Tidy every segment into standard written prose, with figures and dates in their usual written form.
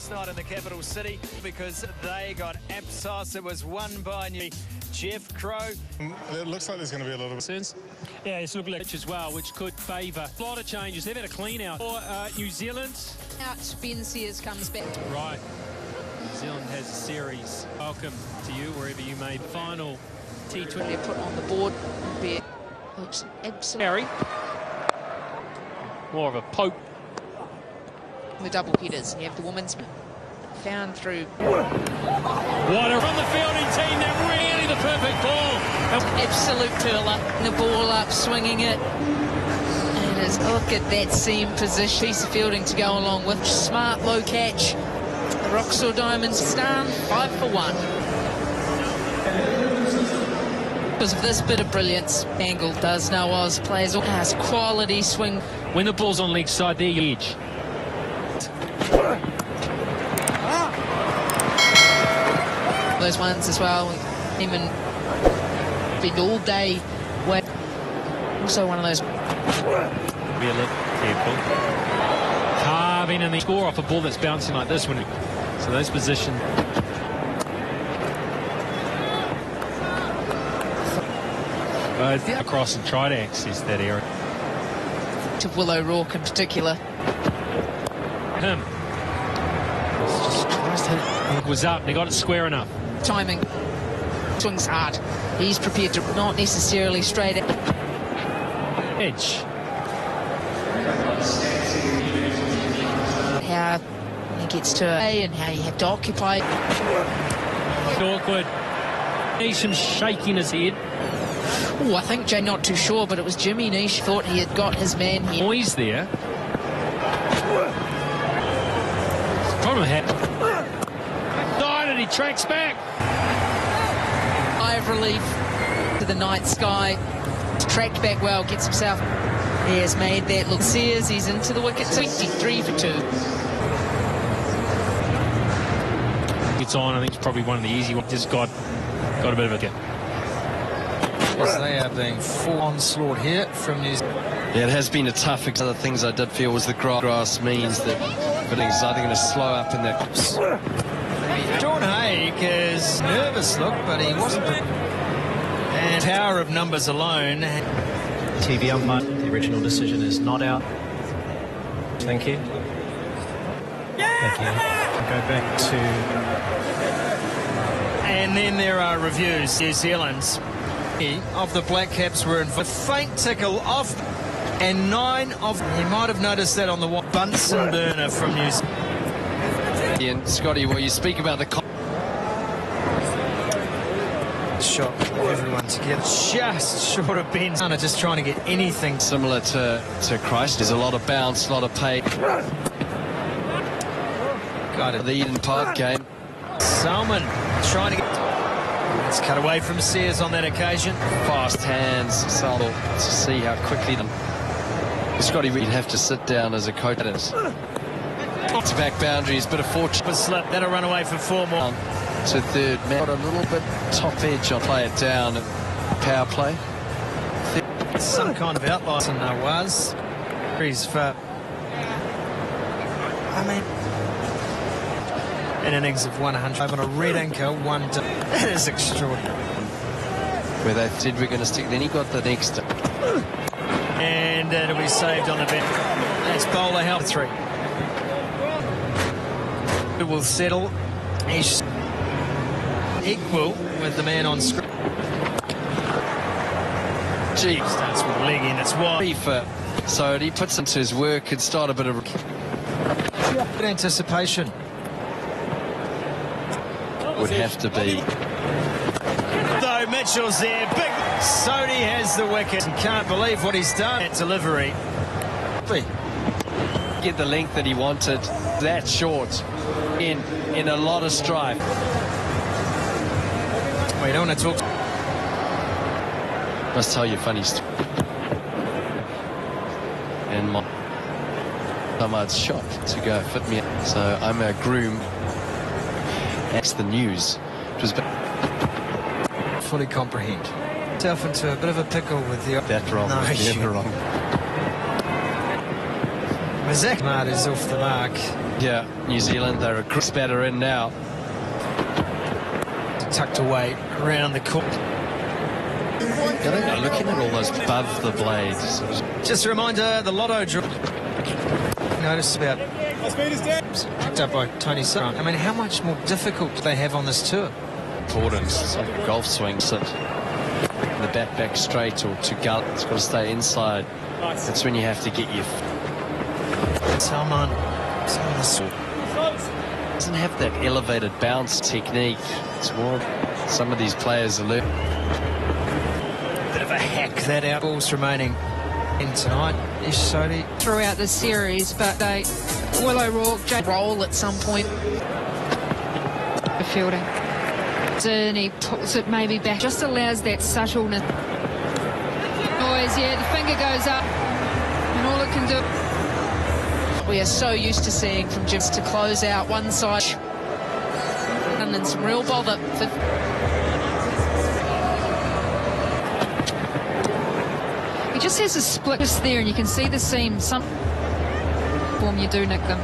last night in the capital city because they got Apsos. It was won by Jeff Crow. It looks like there's going to be a lot of concerns. Yeah, it's looking like as well, which could favour. A lot of changes. They've had a clean out for New Zealand. Out, Ben Sears comes back. Right. New Zealand has a series. Welcome to you wherever you may. Final T20. They're put on the board. Looks absolutely. More of a poke. The double headers. You have the women's found through. What a from the fielding team. They're really the perfect ball. Absolute curler. The ball up, swinging it. And as look at that seam position. Piece of fielding to go along with. Smart low catch. The Roxor Diamonds stand 5 for 1. Because of this bit of brilliance, Angle does know Oz plays has quality swing. When the ball's on leg side, there you edge. Those ones as well, even been all day. Also one of those. Be a little careful. Carving in the score off a ball that's bouncing like this one. So those positions. Both across and try to access that area. To Willow Rourke in particular. Him. Just tries to hit it. It was up. They got it square enough. Timing. Swings hard. He's prepared to not necessarily straight at Edge. how he gets to A and how you have to occupy. Awkward. He's some shaking his head. Oh, I think Jay not too sure, but it was Jimmy Nish thought he had got his man here. Noise there. Problem had. Died and he tracks back. Eye of relief to the night sky. Tracked back well, gets himself. He has made that look. Sears, he's into the wicket. 23 for 2. It's on. I think it's probably one of the easy ones. Just got a bit of a get. As they are being full onslaught here from New Zealand. Yeah, it has been a tough. One of the things I did feel was the grass means that everything's I think going to slow up in that. John Haig is nervous look, but he wasn't. And power of numbers alone. TV umpire, the original decision is not out. Thank you. Thank you. Go back to. And then there are reviews. New Zealand's of the Black Caps were in a faint tickle off, and 9 of you might have noticed that on the Bunsen burner from New Zealand. And Scotty, well, you speak about the shot everyone together, just short of Ben. Just trying to get anything similar to Christ. There's a lot of bounce, a lot of pay. Got it. The Eden Park game. Salmon trying to get. It's cut away from Sears on that occasion. Fast hands, Salmon, to see how quickly Scotty Reid have to sit down as a coach. To back boundaries, bit of fortune. Slip, that'll run away for 4 more. To third man. Got a little bit top edge on play it down. Power play. Some kind of outlier in was. He's for. I mean. An innings of 100 on a red anchor, 1. That is extraordinary. Where they said we're going to stick. Then he got the next. And it'll be saved on the bench. That's bowler help 3. It will settle. He's equal with the man on screen. Gee, starts with the leg in. It's wide. So he puts into his work and start a bit of good anticipation. Would have to be. Though Mitchell's there, big Sodhi has the wicket. You can't believe what he's done at delivery. Get the length that he wanted. That short in a lot of strife. We don't want to talk. Must tell you a funny story. And my Ahmad's shot to go fit me. So I'm a groom. That's the news. It was fully comprehend. Self into a bit of a pickle with the that wrong. No, never wrong. Mazak Mart is off the mark. Yeah, New Zealand, they're a great batter in now. Tucked away around the court. They're looking at all those above the blades. Just a reminder, the lotto draw. Notice about picked up by Tony Sun. I mean, how much more difficult do they have on this tour? Important. It's like a golf swing. Sit in the back straight or to gullet. It's got to stay inside. That's when you have to get your... Salman doesn't have that elevated bounce technique. It's more some of these players are learning. Bit of a hack that out. Balls remaining in tonight. Ish Sodhi throughout the series, but they Willow Rourke roll at some point. The fielding. And he puts it maybe back. Just allows that subtleness. Noise, yeah, the finger goes up. And all it can do. We are so used to seeing from Jim to close out one side. And then some real bother for... He just has a split just there, and you can see the seam. Some form you do nick them.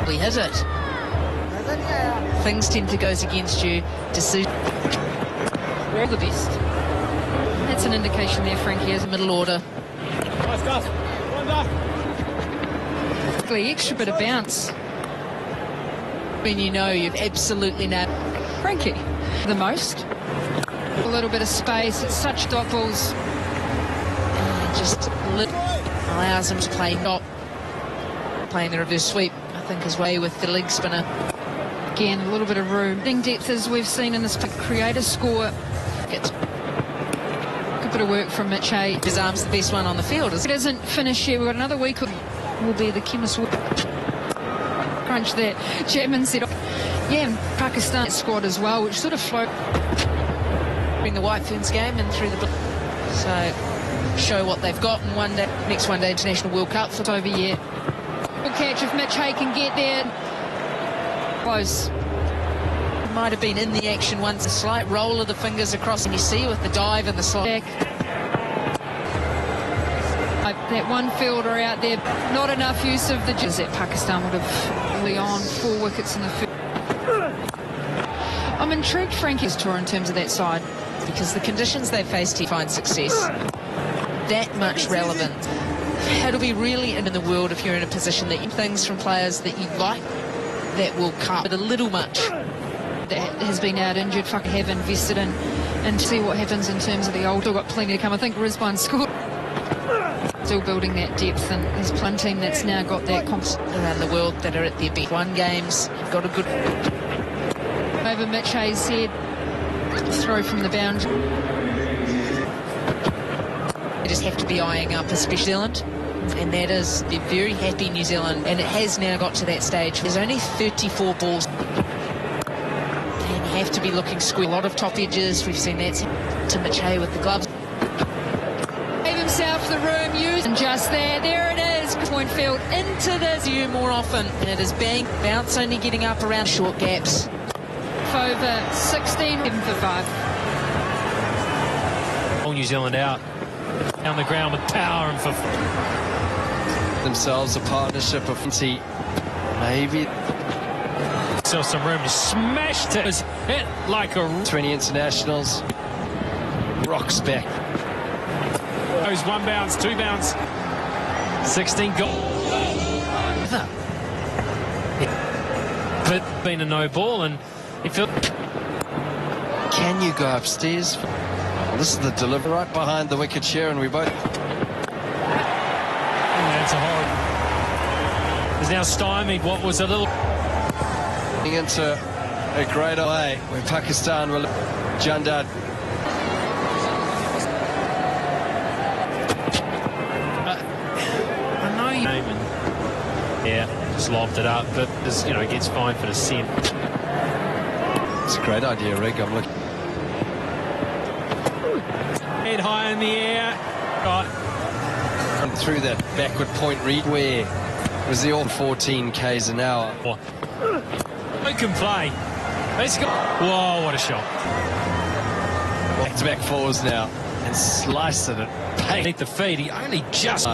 We hit it. Things tend to go against you. Decision. All the best. That's an indication there, Frankie, as a middle order. Extra bit of bounce. When you know you've absolutely nailed Frankie the most. A little bit of space. It's such dot balls. And just allows him to play not playing the reverse sweep. I think his way with the leg spinner. Again, a little bit of room. Depth as we've seen in this create a score. Good bit of work from Mitch A. His arm's the best one on the field. It doesn't finish here. We've got another week. Will be the chemist. Crunch that. Chapman said, yeah, Pakistan squad as well, which sort of float. Bring the White Ferns game and through the... So, show what they've got in one day. Next one day International World Cup for over yet. Good catch if Mitch Hay can get there. Close. Might have been in the action once. A slight roll of the fingers across, and you see with the dive and the slide. That one fielder out there, not enough use of the... That Pakistan would have early on 4 wickets in the first. I'm intrigued Frankie's tour in terms of that side, because the conditions they faced he finds success that much relevant. It'll be really in the world if you're in a position that you things from players that you like that will cut, but a little much that has been out injured, have invested in, and see what happens in terms of the old. Still got plenty to come. I think Risbon scored. Still building that depth, and there's plenty that's now got that around the world that are at their best. 1 games, got a good over Mitch Hayes' head, throw from the boundary. They just have to be eyeing up, especially New Zealand, and that is, they're very happy New Zealand, and it has now got to that stage. There's only 34 balls, and you have to be looking square. A lot of top edges, we've seen that to Mitch Hay with the gloves. Himself the room used, and just there it is, point field into this view more often, and it is bounce only getting up around short gaps. Over 16, 7 for 5. All New Zealand out down the ground with power and for themselves a partnership of maybe still some room. Smashed it. It was hit like a 20 internationals. Rocks back. Goes 1 bounce, 2 bounce, 16 goal. But been a no ball, and he felt. Can you go upstairs? Well, this is the delivery right behind the wicket chair, and we both. That's a horrible. Is now stymied what was a little. Into a great way where Pakistan will. Jandad. Yeah, just lobbed it up, but just, you know, gets fined for the sin. It's a great idea, Rick. I'm looking. Head high in the air. Right. And through that backward point read where was the all 14 k's an hour. Who can play? Let's go. Whoa, what a shot. Back-to-back fours now. And sliced it at Beneath the feet, he only just...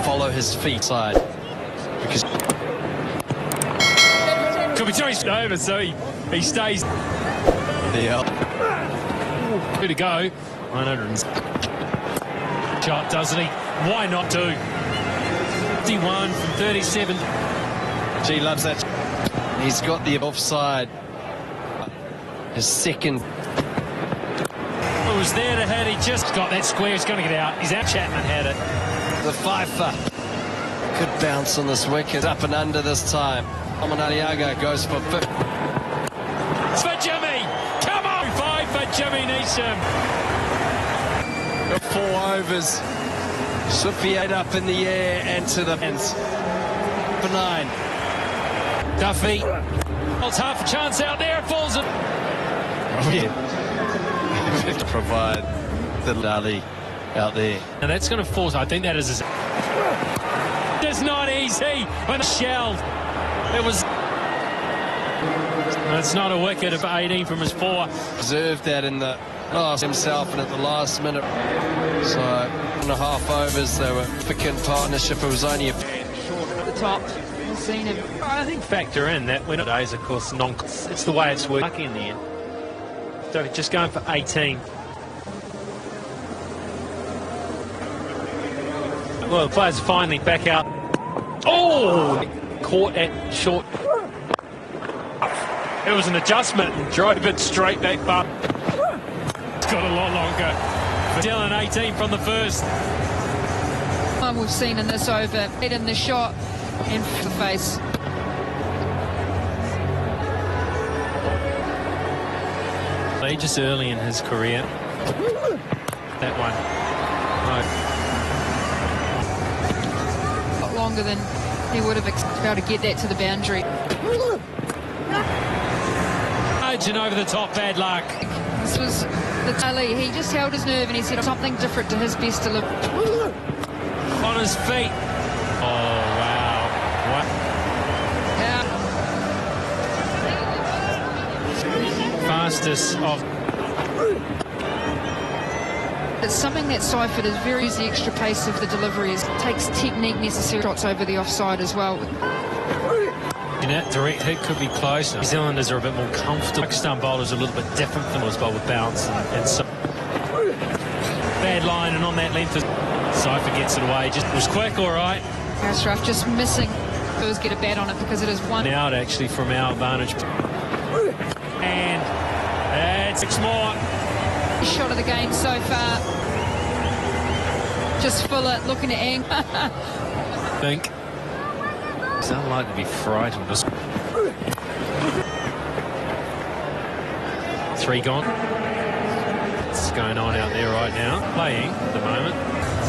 Follow his feet side. Because... Could be chased over, so he stays... Yeah. Good to go. 100 shot, doesn't he? Why not do? 51 from 37. He loves that. He's got the offside. His second. It was there to hit. He just got that square. He's going to get out. He's out. Chapman had it. The fifer. Good bounce on this wicket. Up and under this time. Aliaga goes for 50. It's for Jimmy. Come on. 5 for Jimmy Neesham. Got 4 overs. Should be 8 up in the air and to the ends. For 9. Duffy. Well, it's half a chance out there. It falls in. Oh, yeah. To provide the Dali out there. And that's going to force. I think that is his. It's not easy when it's shelled. It was. It's not a wicket of 18 from his 4. Observed that in the last himself and at the last minute. So 1.5 overs. They were picking partnership. It was only a. At the top. We've seen him. I think factor in that when nowadays, of course, it's the way it's working in the end. So just going for 18. Well, the players finally back out. Oh! Caught at short. It was an adjustment and drove it straight back, but it's got a lot longer. Dylan 18 from the first. We've seen in this over, hit in the shot and the face. Just early in his career. That one. A lot longer than he would have expected to get that to the boundary. And over the top, bad luck. This was the Tally. He just held his nerve and he said something different to his best delivery. On his feet. Oh, wow. What? Fastest of. It's something that Seifert is very easy. Extra pace of the delivery takes technique necessary. Shots over the offside as well. And that direct hit could be closer. New Zealanders are a bit more comfortable. Pakistan bowlers are a little bit different from us, but with bounce and so. Bad line, and on that length, Seifert gets it away. Just was quick, all right. Ashraf just missing. Those get a bat on it because it is one out actually from our advantage. And it's 6 more. Shot of the game so far. Just full it, looking at Ang. Think. He's unlikely to be frightened. 3 gone. What's going on out there right now? Playing at the moment.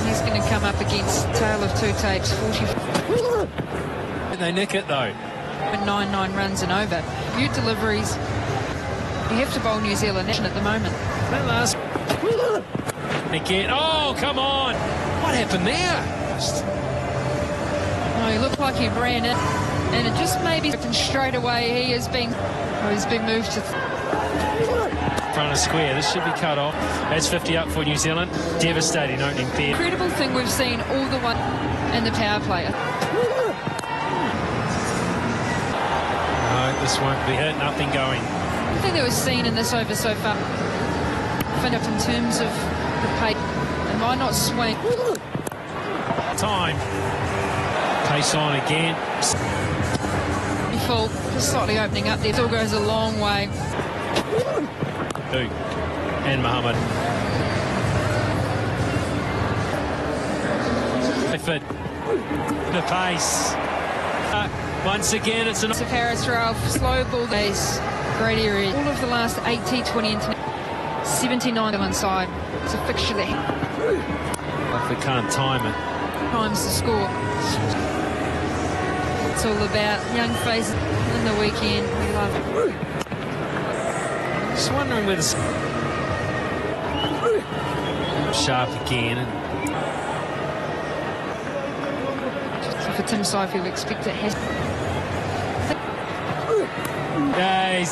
He's going to come up against tail of 2 tapes, 40. And they nick it though. 9 runs and over. Few deliveries. You have to bowl New Zealand at the moment. That last again. Oh, come on! What happened there? Oh, he looked like he ran it, and it just maybe opened straight away. He's been moved to front of square. This should be cut off. That's 50 up for New Zealand. Devastating opening pair. Incredible thing we've seen all the way in the power play. No, this won't be hit. Nothing going. I think that was seen in this over so far. Fin up in terms of the pace. It might not swing. Time. Pace on again. Full, just slightly opening up there. Still goes a long way. And Muhammad. Effort. The pace. Once again, it's an. Harris Ralph, slow ball base. Great area. All of the last 8 T20 international. 79 inside. It's a fixture that If we can't time it. Times the score. It's all about young faces in the weekend. We love it. Just wondering whether sharp again. So for Tim Seifert, we expect it has.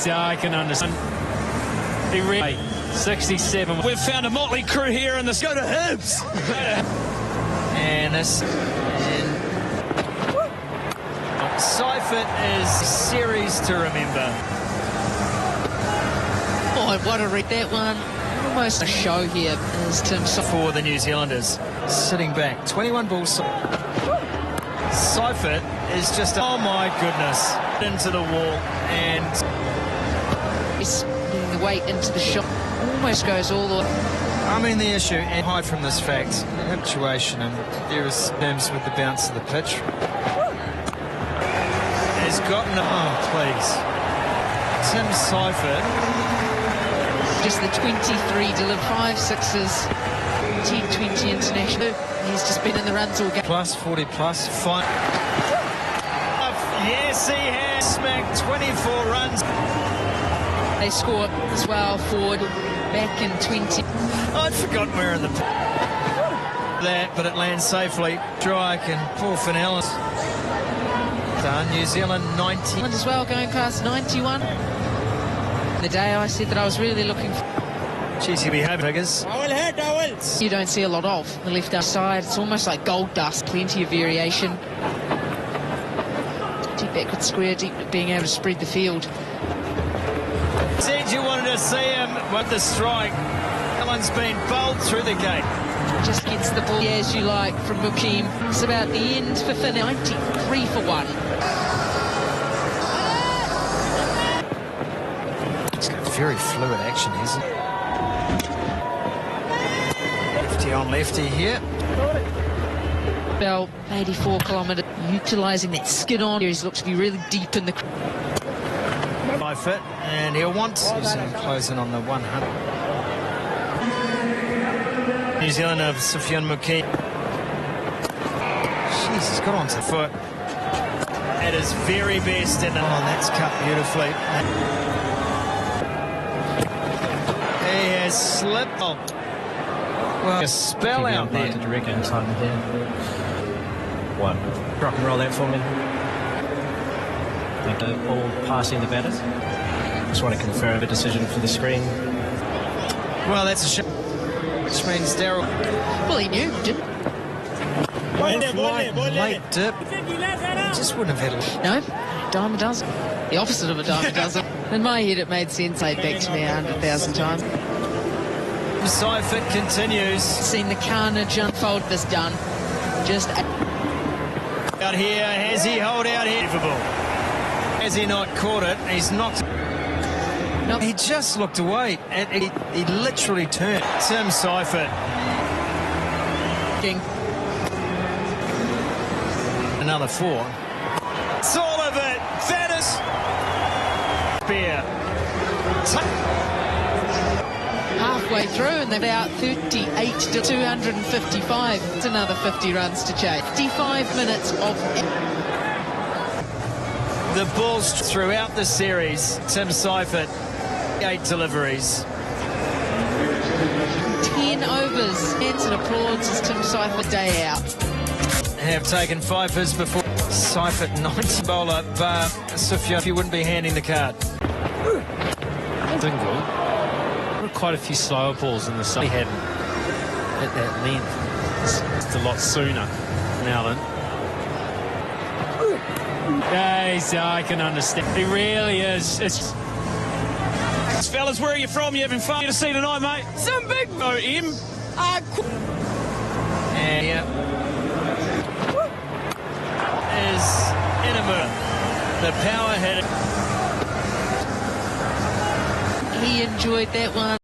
Yeah, I can understand. He really 67. We've found a motley crew here in this. Go to Hibs. And this. Seifert is series to remember. Oh, what a read that one. Almost a show here as Tim For the New Zealanders. Sitting back. 21 balls. Seifert is just, oh my goodness, into the wall, and he's getting the weight into the shot. Almost goes all the way. I mean the issue, and hide from this fact, habituation, and there is terms with the bounce of the pitch. Has gotten, oh please, Tim Seifert. Just the 23 delivered 5 sixes. T20 International. He's just been in the runs all game. Plus 40 plus. Fine. Yes, he has smacked 24 runs. They score as well forward back in 20. I'd forgotten we're in the that, but it lands safely. Strike and poor Finellis. Done. New Zealand 90 as well, going past 91. The day I said that I was really looking for. GCB have figures. You don't see a lot of the left side. It's almost like gold dust. Plenty of variation. Deep backward square, deep being able to spread the field. Said you wanted to see him with the strike. Someone's been bowled through the gate. Just gets the ball as you like from Mukim. It's about the end for Finn. 93 for 1. It's got very fluid action, isn't it? Lefty on lefty here. About 84 kilometre, utilising that skid on. He's looked to be really deep in the. By fit, and he'll want to close in on the 100. New Zealand of Sufyan Mukim. Jeez, he's got onto the foot. At his very best, and that's cut beautifully. He has slipped. Oh. Well, a spell out there. To direct inside there. 1. Rock and roll that for me. All passing the batters. Just want to confirm a decision for the screen. Well, that's a shame. Which means Daryl. Well, he knew, didn't he? Late dip. He just wouldn't have had a... No, dime a dozen. The opposite of a dime a dozen. In my head, it made sense. Played back to me 100,000 times. Seifert continues. Seen the carnage unfold. This done. Just out here. Has he hold out here? Has he not caught it? He's knocked. Nope. He just looked away. And he literally turned. Tim Seifert. King. Another 4. It's all of it. That is. Spear. Halfway through, and they're about 38 to 255. It's another 50 runs to chase. 55 minutes of. The balls throughout the series. Tim Seifert, 8 deliveries. 10 overs. Hands and applause as Tim Seifert day out. Have taken 5 hits before. Seifert 90 bowler, but Sufyan, if you wouldn't be handing the card. Dingle. Quite a few slower balls in the sun. He hadn't at that length. It's a lot sooner now then. Yeah, I can understand. He really is. Fellas, where are you from? You having fun to see tonight, mate? Some big OM. And yeah. Is Inamur. The power hit. He enjoyed that one.